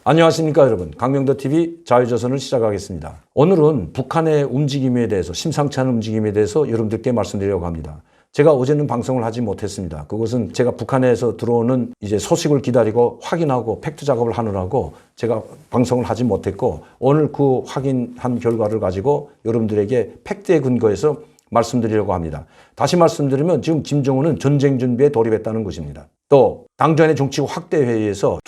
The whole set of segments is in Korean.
안녕하십니까 여러분. 강명도TV 자유조선을 시작하겠습니다. 오늘은 북한의 움직임에 대해서, 심상치 않은 움직임에 대해서 여러분들께 말씀드리려고 합니다. 제가 어제는 방송을 하지 못했습니다. 그것은 제가 북한에서 들어오는 이제 소식을 기다리고 확인하고 팩트 작업을 하느라고 제가 방송을 하지 못했고, 오늘 그 확인한 결과를 가지고 여러분들에게 팩트에 근거해서 말씀드리려고 합니다. 다시 말씀드리면 지금 김정은은 전쟁 준비에 돌입했다는 것입니다. 또 당정의 정치국 확대회의에서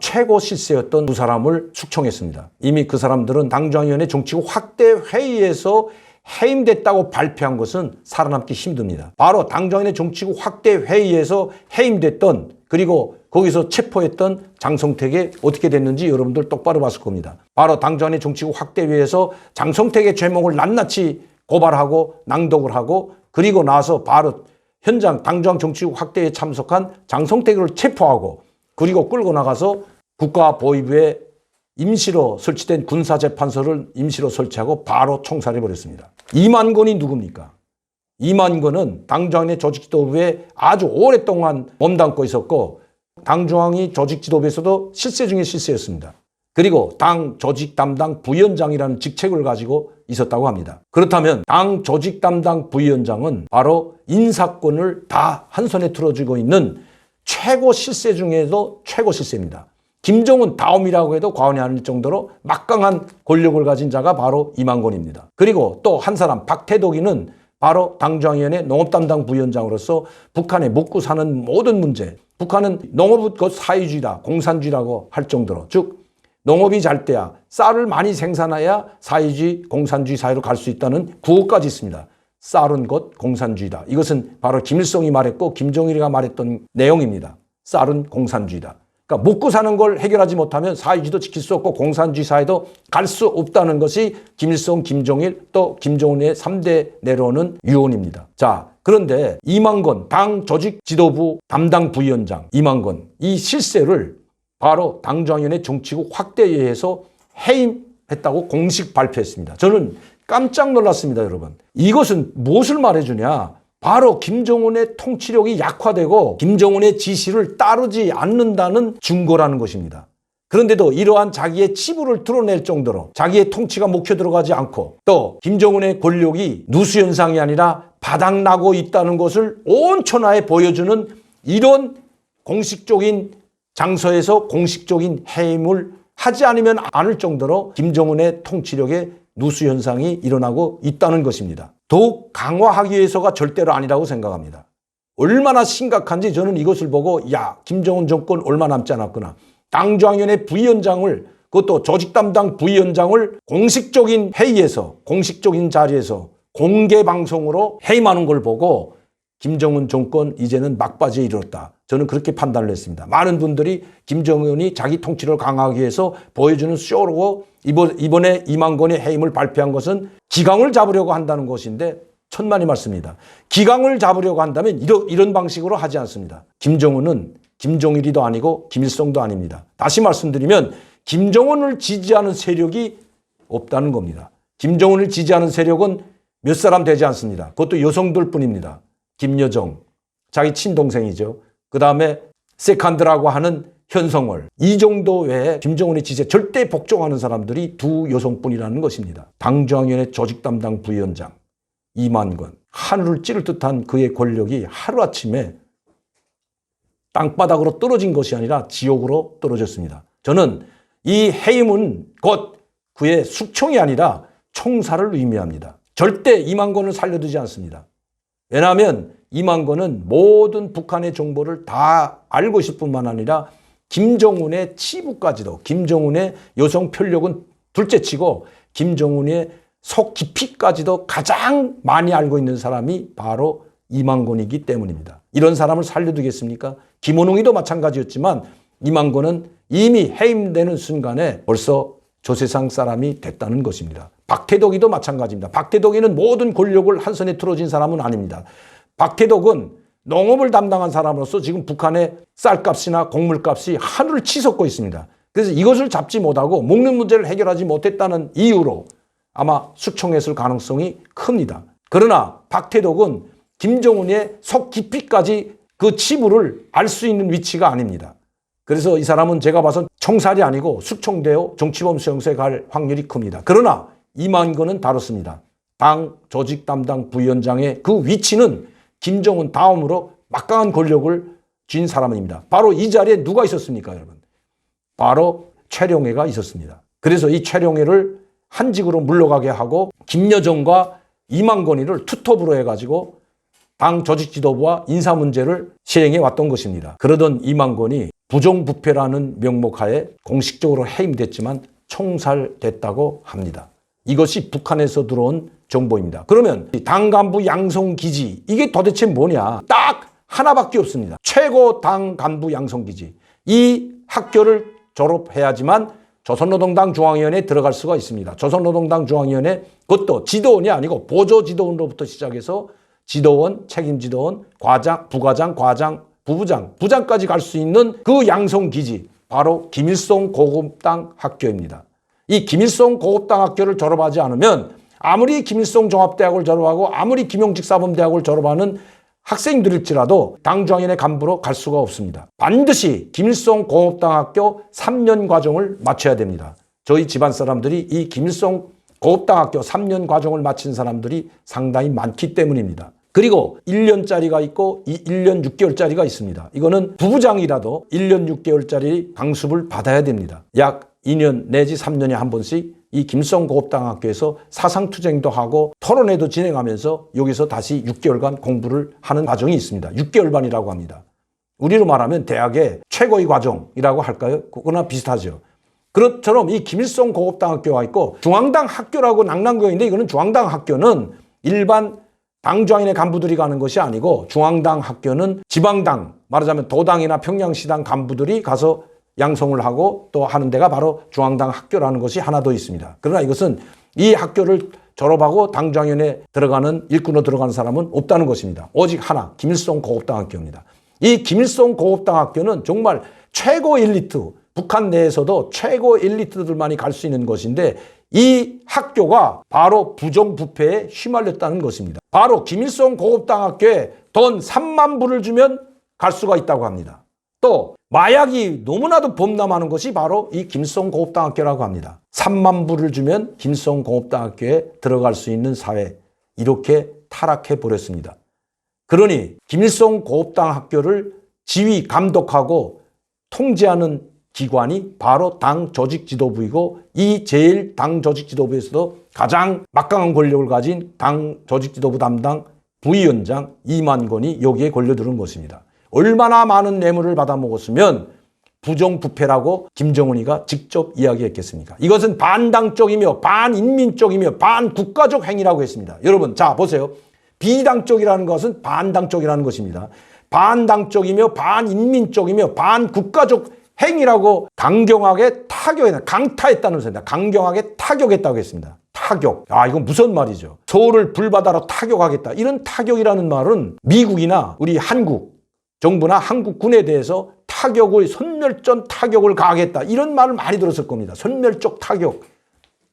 최고 실세였던 두 사람을 숙청했습니다. 이미 그 사람들은 당정위원회 정치국 확대회의에서 해임됐다고 발표한 것은 살아남기 힘듭니다. 바로 당정위원회 정치국 확대회의에서 해임됐던, 그리고 거기서 체포했던 장성택이 어떻게 됐는지 여러분들 똑바로 봤을 겁니다. 바로 당정위원회 정치국 확대회의에서 장성택의 죄목을 낱낱이 고발하고 낭독을 하고, 그리고 나서 바로 현장 당정 정치국 확대에 참석한 장성택을 체포하고, 그리고 끌고 나가서 국가보위부에 임시로 설치된 군사재판소를 임시로 설치하고 바로 총살해버렸습니다. 이만건이 누굽니까? 이만건은 당중앙위 조직지도부에 아주 오랫동안 몸담고 있었고, 당중앙위 조직지도부에서도 실세 중에 실세였습니다. 그리고 당 조직 담당 부위원장이라는 직책을 가지고 있었다고 합니다. 그렇다면 당 조직 담당 부위원장은 바로 인사권을 다 한 손에 들어주고 있는 최고 실세 중에도 최고 실세입니다. 김정은 다음이라고 해도 과언이 아닐 정도로 막강한 권력을 가진 자가 바로 이만건입니다. 그리고 또 한 사람 박태덕이는 바로 당중앙위원회 농업담당 부위원장으로서 북한에 먹고 사는 모든 문제, 북한은 농업은 곧 사회주의다, 공산주의라고 할 정도로, 즉 농업이 잘 돼야, 쌀을 많이 생산해야 사회주의, 공산주의 사회로 갈 수 있다는 구호까지 있습니다. 쌀은 곧 공산주의다. 이것은 바로 김일성이 말했고 김정일이가 말했던 내용입니다. 쌀은 공산주의다. 그러니까 먹고 사는 걸 해결하지 못하면 사회주의도 지킬 수 없고 공산주의 사회도 갈 수 없다는 것이 김일성, 김정일, 또 김정은의 3대 내려오는 유언입니다. 자, 그런데 이만건 당 조직 지도부 담당 부위원장 이만건, 이 실세를 바로 당중앙위원회 정치국 확대회의에서 해임했다고 공식 발표했습니다. 저는 깜짝 놀랐습니다, 여러분. 이것은 무엇을 말해주냐? 바로 김정은의 통치력이 약화되고 김정은의 지시를 따르지 않는다는 증거라는 것입니다. 그런데도 이러한 자기의 치부를 드러낼 정도로 자기의 통치가 먹혀 들어가지 않고, 또 김정은의 권력이 누수현상이 아니라 바닥나고 있다는 것을 온 천하에 보여주는 이런 공식적인 장소에서 공식적인 해임을 하지 않으면 않을 정도로 김정은의 통치력에 누수 현상이 일어나고 있다는 것입니다. 더욱 강화하기 위해서가 절대로 아니라고 생각합니다. 얼마나 심각한지 저는 이것을 보고, 야, 김정은 정권 얼마 남지 않았구나. 당중앙위원회 부위원장을, 그것도 조직 담당 부위원장을 공식적인 회의에서, 공식적인 자리에서 공개 방송으로 해임하는 걸 보고 김정은 정권 이제는 막바지에 이르렀다. 저는 그렇게 판단을 했습니다. 많은 분들이 김정은이 자기 통치를 강화하기 위해서 보여주는 쇼로 이번에 이만건의 해임을 발표한 것은 기강을 잡으려고 한다는 것인데, 천만의 말씀입니다. 기강을 잡으려고 한다면 이런 방식으로 하지 않습니다. 김정은은 김정일이도 아니고 김일성도 아닙니다. 다시 말씀드리면 김정은을 지지하는 세력이 없다는 겁니다. 김정은을 지지하는 세력은 몇 사람 되지 않습니다. 그것도 여성들 뿐입니다. 김여정, 자기 친동생이죠. 그 다음에 세컨드라고 하는 현성월, 이 정도 외에 김정은의 지지에 절대 복종하는 사람들이 두 여성뿐이라는 것입니다. 당중앙위원회 조직 담당 부위원장 이만건, 하늘을 찌를 듯한 그의 권력이 하루아침에 땅바닥으로 떨어진 것이 아니라 지옥으로 떨어졌습니다. 저는 이 해임은 곧 그의 숙청이 아니라 총살을 의미합니다. 절대 이만건을 살려두지 않습니다. 왜냐하면 이만건은 모든 북한의 정보를 다 알고 있을 뿐만 아니라 김정은의 치부까지도, 김정은의 여성 편력은 둘째치고 김정은의 속 깊이까지도 가장 많이 알고 있는 사람이 바로 이만건이기 때문입니다. 이런 사람을 살려두겠습니까? 김원웅이도 마찬가지였지만 이만건은 이미 해임되는 순간에 벌써 저 세상 사람이 됐다는 것입니다. 박태덕이도 마찬가지입니다. 박태덕이는 모든 권력을 한 손에 틀어진 사람은 아닙니다. 박태덕은 농업을 담당한 사람으로서 지금 북한의 쌀값이나 곡물값이 하늘을 치솟고 있습니다. 그래서 이것을 잡지 못하고 먹는 문제를 해결하지 못했다는 이유로 아마 숙청했을 가능성이 큽니다. 그러나 박태덕은 김정은의 속 깊이까지 그 치부를 알 수 있는 위치가 아닙니다. 그래서 이 사람은 제가 봐선 총살이 아니고 숙청되어 정치범 수용소에 갈 확률이 큽니다. 그러나 이만건은 다릅니다. 당 조직 담당 부위원장의 그 위치는 김정은 다음으로 막강한 권력을 쥔 사람입니다. 바로 이 자리에 누가 있었습니까, 여러분? 바로 최룡해가 있었습니다. 그래서 이 최룡해를 한직으로 물러가게 하고 김여정과 이만건이를 투톱으로 해가지고 당 조직 지도부와 인사 문제를 시행해 왔던 것입니다. 그러던 이만건이 부정부패라는 명목하에 공식적으로 해임됐지만 총살됐다고 합니다. 이것이 북한에서 들어온 정보입니다. 그러면 당 간부 양성기지, 이게 도대체 뭐냐? 딱 하나밖에 없습니다. 최고 당 간부 양성기지. 이 학교를 졸업해야지만 조선노동당 중앙위원회에 들어갈 수가 있습니다. 조선노동당 중앙위원회, 그것도 지도원이 아니고 보조지도원으로부터 시작해서 지도원, 책임지도원, 과장, 부과장, 과장, 부부장, 부장까지 갈 수 있는 그 양성기지, 바로 김일성 고급당 학교입니다. 이 김일성 고급당 학교를 졸업하지 않으면 아무리 김일성 종합대학을 졸업하고 아무리 김용직 사범대학을 졸업하는 학생들일지라도 당중앙위원회 간부로 갈 수가 없습니다. 반드시 김일성 고급당 학교 3년 과정을 마쳐야 됩니다. 저희 집안 사람들이 이 김일성 고급당 학교 3년 과정을 마친 사람들이 상당히 많기 때문입니다. 그리고 1년짜리가 있고 1년 6개월짜리가 있습니다. 이거는 부부장이라도 1년 6개월짜리 강습을 받아야 됩니다. 약 2년 내지 3년에 한 번씩 이 김일성 고급당 학교에서 사상투쟁도 하고 토론회도 진행하면서 여기서 다시 6개월간 공부를 하는 과정이 있습니다. 6개월반이라고 합니다. 우리로 말하면 대학의 최고의 과정이라고 할까요? 그거나 비슷하죠. 그것처럼 이 김일성 고급당 학교가 있고 중앙당 학교라고 낭랑교인데, 이거는 중앙당 학교는 일반 당중앙위원회 간부들이 가는 것이 아니고 중앙당 학교는 지방당, 말하자면 도당이나 평양시당 간부들이 가서 양성을 하고 또 하는 데가 바로 중앙당 학교라는 것이 하나 더 있습니다. 그러나 이것은 이 학교를 졸업하고 당중앙위원회에 들어가는, 일꾼으로 들어가는 사람은 없다는 것입니다. 오직 하나, 김일성 고급당 학교입니다. 이 김일성 고급당 학교는 정말 최고 엘리트, 북한 내에서도 최고 엘리트들만이 갈 수 있는 것인데, 이 학교가 바로 부정부패에 휘말렸다는 것입니다. 바로 김일성 고급당 학교에 돈 3만 불을 주면 갈 수가 있다고 합니다. 또 마약이 너무나도 범람하는 것이 바로 이 김일성 고급당 학교라고 합니다. 3만 불을 주면 김일성 고급당 학교에 들어갈 수 있는 사회, 이렇게 타락해 버렸습니다. 그러니 김일성 고급당 학교를 지휘, 감독하고 통제하는 기관이 바로 당 조직지도부이고, 이 제일 당 조직지도부에서도 가장 막강한 권력을 가진 당 조직지도부 담당 부위원장 이만건이 여기에 걸려드는 것입니다. 얼마나 많은 뇌물을 받아먹었으면 부정부패라고 김정은이가 직접 이야기했겠습니까? 이것은 반당적이며 반인민적이며 반국가적 행위라고 했습니다. 여러분, 자 보세요. 비당적이라는 것은 반당적이라는 것입니다. 반당적이며 반인민적이며 반국가적 행위라고 강경하게 타격했다. 강타했다는 것입니다. 강경하게 타격했다고 했습니다. 타격. 아, 이건 무슨 말이죠? 서울을 불바다로 타격하겠다. 이런 타격이라는 말은 미국이나 우리 한국 정부나 한국군에 대해서 타격을, 선멸적 타격을 가하겠다, 이런 말을 많이 들었을 겁니다. 선멸적 타격.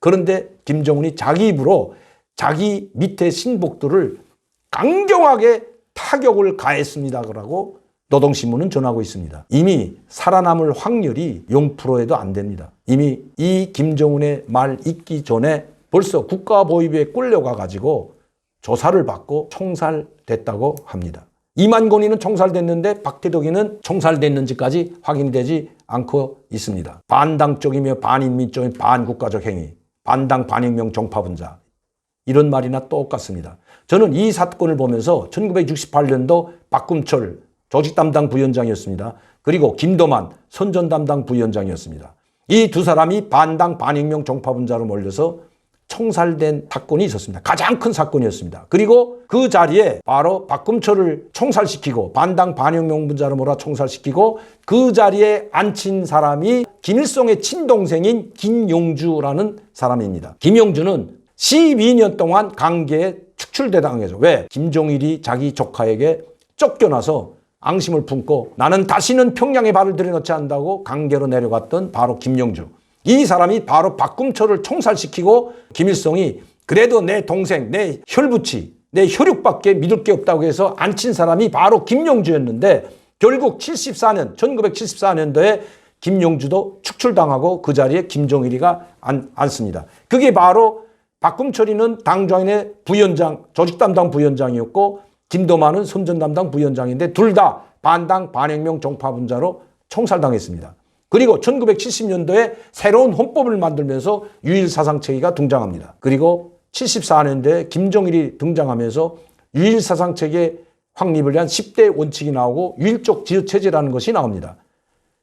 그런데 김정은이 자기 입으로 자기 밑에 신복들을 강경하게 타격을 가했습니다라고 노동신문은 전하고 있습니다. 이미 살아남을 확률이 0%에도 안 됩니다. 이미 이 김정은의 말 있기 전에 벌써 국가보위부에 끌려가 가지고 조사를 받고 총살됐다고 합니다. 이만건이는 총살됐는데 박태덕이는 총살됐는지까지 확인되지 않고 있습니다. 반당적이며 반인민적인 반국가적 행위, 반당 반혁명 종파분자, 이런 말이나 똑같습니다. 저는 이 사건을 보면서 1968년도 박금철 조직 담당 부위원장이었습니다. 그리고 김도만 선전 담당 부위원장이었습니다. 이 두 사람이 반당 반혁명 종파분자로 몰려서 총살된 사건이 있었습니다. 가장 큰 사건이었습니다. 그리고 그 자리에 바로 박금철을 총살시키고 반당 반혁명 분자로 몰아 총살시키고 그 자리에 앉힌 사람이 김일성의 친동생인 김용주라는 사람입니다. 김용주는 12년 동안 강계에 축출대당해서, 왜? 김종일이 자기 조카에게 쫓겨나서 앙심을 품고 나는 다시는 평양에 발을 들여놓지 않는다고 강계로 내려갔던 바로 김용주. 이 사람이 바로 박금철을 총살시키고 김일성이 그래도 내 동생, 내 혈부치, 내 혈육밖에 믿을 게 없다고 해서 앉힌 사람이 바로 김용주였는데, 결국 1974년도에 김용주도 축출당하고 그 자리에 김종일이가 앉습니다. 그게 바로 박금철이는 당정인의 부위원장, 조직 담당 부위원장이었고 김도만은 선전 담당 부위원장인데 둘 다 반당 반혁명 종파분자로 총살당했습니다. 그리고 1970년도에 새로운 헌법을 만들면서 유일사상체계가 등장합니다. 그리고 74년도에 김종일이 등장하면서 유일사상체계 확립을 위한 10대 원칙이 나오고 유일적 지어체제라는 것이 나옵니다.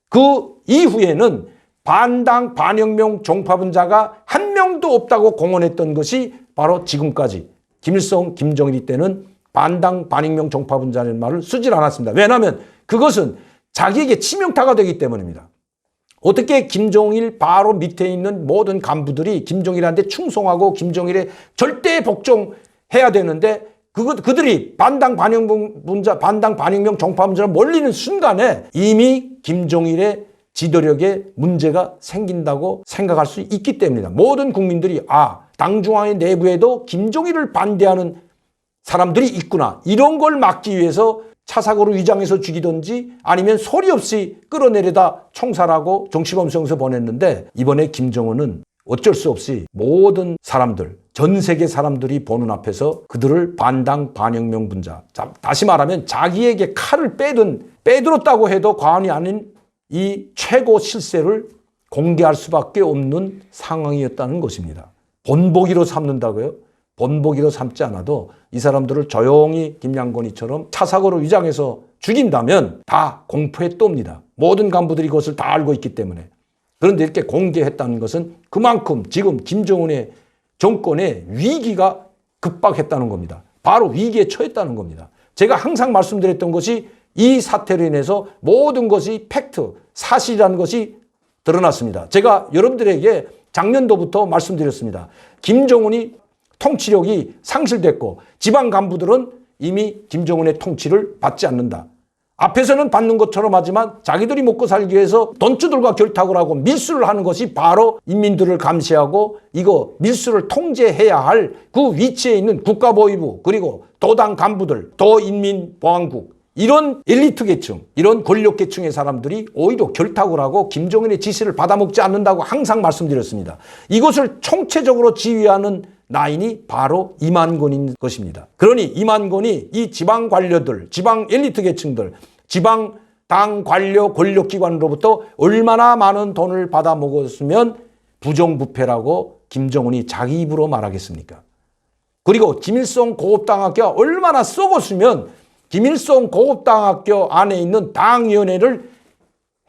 그 이후에는 반당 반혁명 종파분자가 한 명도 없다고 공언했던 것이 바로 지금까지 김일성, 김정일 때는 반당 반혁명 종파분자라는 말을 쓰질 않았습니다. 왜냐하면 그것은 자기에게 치명타가 되기 때문입니다. 어떻게 김종일 바로 밑에 있는 모든 간부들이 김종일한테 충성하고 김종일에 절대 복종해야 되는데 그들이 반당 반혁명 종파분자로 몰리는 순간에 이미 김종일의 지도력에 문제가 생긴다고 생각할 수 있기 때문입니다. 모든 국민들이 당 중앙의 내부에도 김종일을 반대하는 사람들이 있구나. 이런 걸 막기 위해서 차사고로 위장해서 죽이든지 아니면 소리 없이 끌어내려다 총살하고 정치범수용소 보냈는데 이번에 김정은은 어쩔 수 없이 모든 사람들, 전 세계 사람들이 보는 앞에서 그들을 반당 반혁명 분자, 다시 말하면 자기에게 칼을 빼들었다고 해도 과언이 아닌 이 최고 실세를 공개할 수밖에 없는 상황이었다는 것입니다. 본보기로 삼는다고요? 본보기로 삼지 않아도 이 사람들을 조용히 김양곤이처럼 차사고로 위장해서 죽인다면 다 공포에 떱니다. 모든 간부들이 그것을 다 알고 있기 때문에. 그런데 이렇게 공개했다는 것은 그만큼 지금 김정은의 정권의 위기가 급박했다는 겁니다. 바로 위기에 처했다는 겁니다. 제가 항상 말씀드렸던 것이 이 사태로 인해서 모든 것이 팩트, 사실이라는 것이 드러났습니다. 제가 여러분들에게 작년도부터 말씀드렸습니다. 김정은이 통치력이 상실됐고 지방 간부들은 이미 김정은의 통치를 받지 않는다. 앞에서는 받는 것처럼 하지만 자기들이 먹고 살기 위해서 돈주들과 결탁을 하고 밀수를 하는 것이 바로 인민들을 감시하고 이거 밀수를 통제해야 할 그 위치에 있는 국가보위부 그리고 도당 간부들, 도인민보안국 이런 엘리트 계층, 이런 권력 계층의 사람들이 오히려 결탁을 하고 김정은의 지시를 받아먹지 않는다고 항상 말씀드렸습니다. 이것을 총체적으로 지휘하는 라인이 바로 이만곤인 것입니다. 그러니 이만곤이 이 지방 관료들, 지방 엘리트 계층들, 지방 당 관료 권력기관으로부터 얼마나 많은 돈을 받아먹었으면 부정부패라고 김정은이 자기 입으로 말하겠습니까? 그리고 김일성 고급당학교가 얼마나 썩었으면 김일성 고급당학교 안에 있는 당위원회를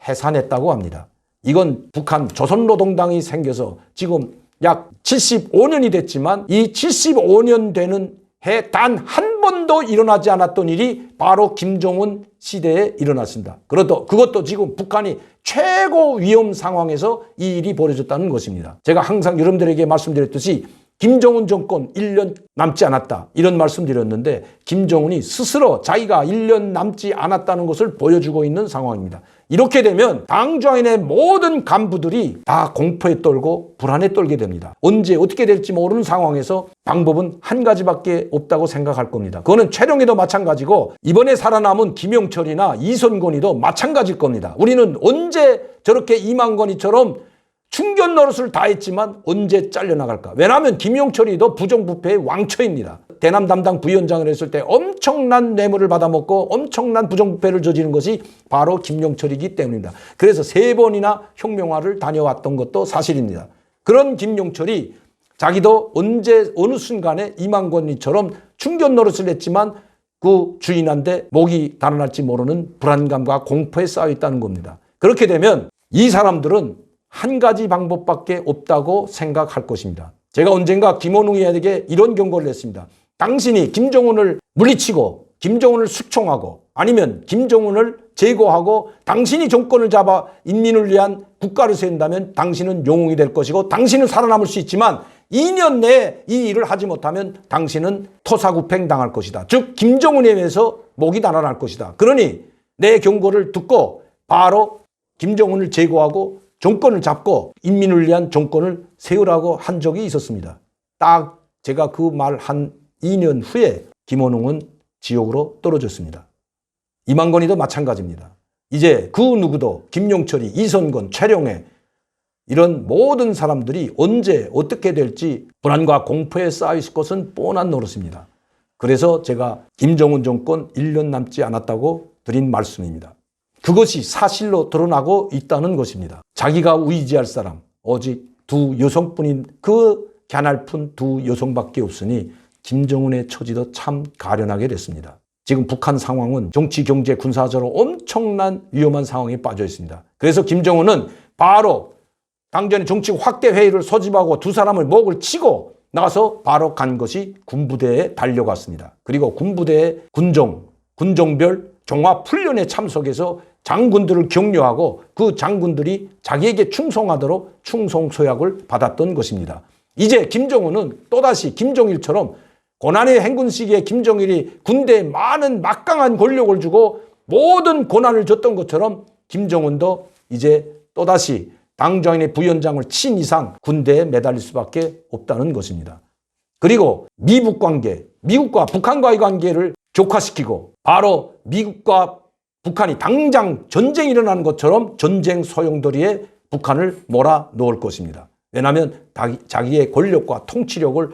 해산했다고 합니다. 이건 북한 조선노동당이 생겨서 지금 약 75년이 됐지만 이 75년 되는 해 단 한 번도 일어나지 않았던 일이 바로 김정은 시대에 일어났습니다. 그것도 지금 북한이 최고 위험 상황에서 이 일이 벌어졌다는 것입니다. 제가 항상 여러분들에게 말씀드렸듯이 김정은 정권 1년 남지 않았다 이런 말씀드렸는데 김정은이 스스로 자기가 1년 남지 않았다는 것을 보여주고 있는 상황입니다. 이렇게 되면 당중앙인의 모든 간부들이 다 공포에 떨고 불안에 떨게 됩니다. 언제 어떻게 될지 모르는 상황에서 방법은 한 가지밖에 없다고 생각할 겁니다. 그거는 최룡해도 마찬가지고 이번에 살아남은 김영철이나 이선곤이도 마찬가지일 겁니다. 우리는 언제 저렇게 이만건이처럼 충견 노릇을 다 했지만 언제 잘려나갈까? 왜냐하면 김용철이도 부정부패의 왕처입니다. 대남 담당 부위원장을 했을 때 엄청난 뇌물을 받아먹고 엄청난 부정부패를 저지른 것이 바로 김용철이기 때문입니다. 그래서 3번이나 혁명화를 다녀왔던 것도 사실입니다. 그런 김용철이 자기도 언제 어느 순간에 이만권이처럼 충견 노릇을 했지만 그 주인한테 목이 달아날지 모르는 불안감과 공포에 쌓여 있다는 겁니다. 그렇게 되면 이 사람들은 한 가지 방법밖에 없다고 생각할 것입니다. 제가 언젠가 김원웅에게 이런 경고를 했습니다. 당신이 김정은을 물리치고 김정은을 숙청하고 아니면 김정은을 제거하고 당신이 정권을 잡아 인민을 위한 국가를 세운다면 당신은 영웅이 될 것이고 당신은 살아남을 수 있지만 2년 내에 이 일을 하지 못하면 당신은 토사구팽 당할 것이다. 즉 김정은에 의해서 목이 달아날 것이다. 그러니 내 경고를 듣고 바로 김정은을 제거하고 정권을 잡고 인민을 위한 정권을 세우라고 한 적이 있었습니다. 딱 제가 그 말 한 2년 후에 김원웅은 지옥으로 떨어졌습니다. 이만건이도 마찬가지입니다. 이제 그 누구도 김용철이, 이선건, 최룡해 이런 모든 사람들이 언제 어떻게 될지 불안과 공포에 쌓여 있을 것은 뻔한 노릇입니다. 그래서 제가 김정은 정권 1년 남지 않았다고 드린 말씀입니다. 그것이 사실로 드러나고 있다는 것입니다. 자기가 의지할 사람 오직 두 여성뿐인 그 갸냘픈 두 여성밖에 없으니 김정은의 처지도 참 가련하게 됐습니다. 지금 북한 상황은 정치, 경제, 군사적으로 엄청난 위험한 상황에 빠져 있습니다. 그래서 김정은은 바로 당전의 정치 확대 회의를 소집하고 두 사람을 목을 치고 나가서 바로 간 것이 군부대에 달려갔습니다. 그리고 군부대의 군종별 종합훈련에 참석해서 장군들을 격려하고 그 장군들이 자기에게 충성하도록 충성서약을 받았던 것입니다. 이제 김정은은 또다시 김정일처럼 고난의 행군 시기에 김정일이 군대에 많은 막강한 권력을 주고 모든 고난을 줬던 것처럼 김정은도 이제 또다시 당장의 부위원장을 친 이상 군대에 매달릴 수밖에 없다는 것입니다. 그리고 미북 관계, 미국과 북한과의 관계를 격화시키고 바로 미국과 북한이 당장 전쟁이 일어나는 것처럼 전쟁 소용돌이에 북한을 몰아넣을 것입니다. 왜냐하면 자기의 권력과 통치력을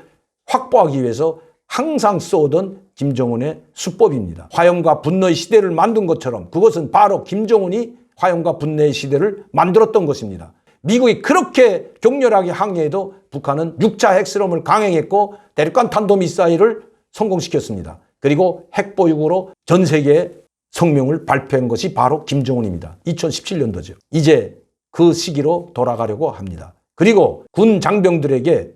확보하기 위해서 항상 써오던 김정은의 수법입니다. 화염과 분노의 시대를 만든 것처럼 그것은 바로 김정은이 화염과 분노의 시대를 만들었던 것입니다. 미국이 그렇게 격렬하게 항의해도 북한은 6차 핵실험을 강행했고 대륙간 탄도미사일을 성공시켰습니다. 그리고 핵보유국으로 전 세계에 성명을 발표한 것이 바로 김정은입니다. 2017년도죠. 이제 그 시기로 돌아가려고 합니다. 그리고 군 장병들에게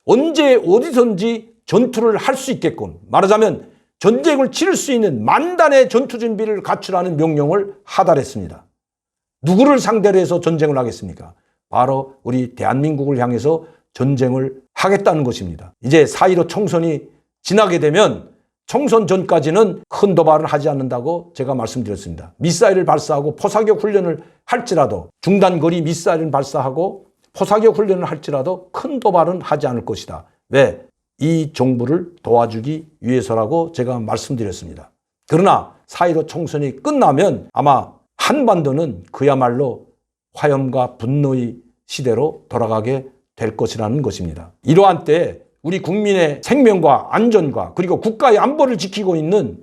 언제 어디선지 전투를 할 수 있게끔, 말하자면 전쟁을 치를 수 있는 만단의 전투 준비를 갖추라는 명령을 하달했습니다. 누구를 상대로 해서 전쟁을 하겠습니까? 바로 우리 대한민국을 향해서 전쟁을 하겠다는 것입니다. 이제 4.15 총선이 지나게 되면 총선 전까지는 큰 도발을 하지 않는다고 제가 말씀드렸습니다. 미사일을 발사하고 포사격 훈련을 할지라도 중단거리 미사일을 발사하고 포사격 훈련을 할지라도 큰 도발은 하지 않을 것이다. 왜? 이 정부를 도와주기 위해서라고 제가 말씀드렸습니다. 그러나 4.15 총선이 끝나면 아마 한반도는 그야말로 화염과 분노의 시대로 돌아가게 될 것이라는 것입니다. 이러한 때에 우리 국민의 생명과 안전과 그리고 국가의 안보를 지키고 있는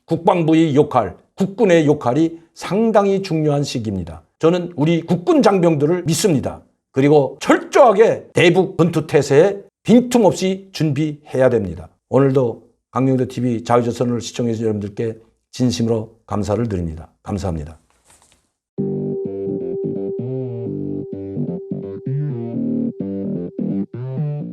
국방부의 역할, 국군의 역할이 상당히 중요한 시기입니다. 저는 우리 국군 장병들을 믿습니다. 그리고 철저하게 대북 전투태세에 빈틈없이 준비해야 됩니다. 오늘도 강명도TV 자유조선을 시청해주신 여러분들께 진심으로 감사를 드립니다. 감사합니다.